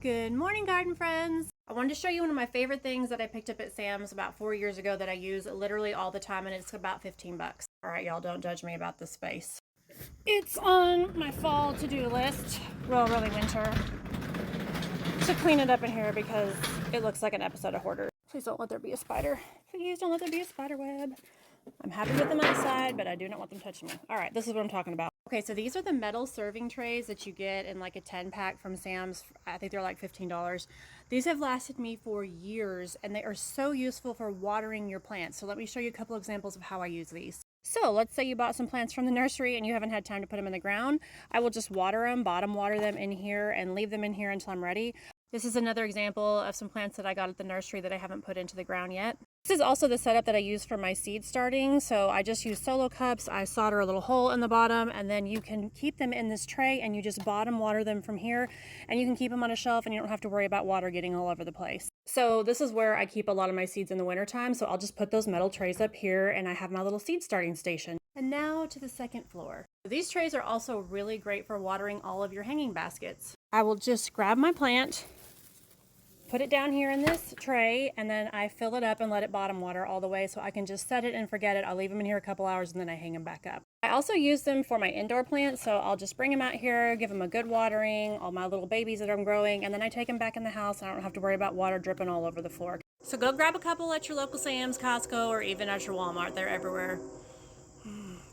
Good morning, garden friends. I wanted to show you one of my favorite things that I picked up at Sam's about 4 years ago that I use literally all the time, and it's about 15 bucks. All right, y'all, don't judge me about this space. It's on my fall to-do list, well, really winter, to clean it up in here because it looks like an episode of Hoarders. Please don't let there be a spider. Please don't let there be a spider web. I'm happy with them outside, but I do not want them touching me. All right, this is what I'm talking about. Okay, so these are the metal serving trays that you get in like a 10 pack from Sam's. I think they're like $15. These have lasted me for years, and they are so useful for watering your plants. So let me show you a couple examples of how I use these. So let's say you bought some plants from the nursery and you haven't had time to put them in the ground. I will just water them, bottom water them in here, and leave them in here until I'm ready. This is another example of some plants that I got at the nursery that I haven't put into the ground yet. This is also the setup that I use for my seed starting. So I just use solo cups. I solder a little hole in the bottom, and then you can keep them in this tray and you just bottom water them from here, and you can keep them on a shelf and you don't have to worry about water getting all over the place. So this is where I keep a lot of my seeds in the wintertime. So I'll just put those metal trays up here and I have my little seed starting station. And now to the second floor. These trays are also really great for watering all of your hanging baskets. I will just grab my plant, put it down here in this tray, and then I fill it up and let it bottom water all the way so I can just set it and forget it. I'll leave them in here a couple hours and then I hang them back up. I also use them for my indoor plants, so I'll just bring them out here, give them a good watering, all my little babies that I'm growing, and then I take them back in the house and I don't have to worry about water dripping all over the floor. So go grab a couple at your local Sam's, Costco, or even at your Walmart. They're everywhere.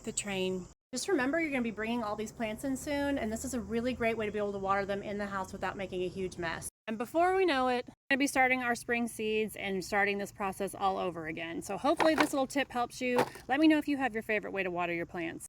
The train. Just remember, you're going to be bringing all these plants in soon, and this is a really great way to be able to water them in the house without making a huge mess. And before we know it, we're going to be starting our spring seeds and starting this process all over again. So hopefully this little tip helps you. Let me know if you have your favorite way to water your plants.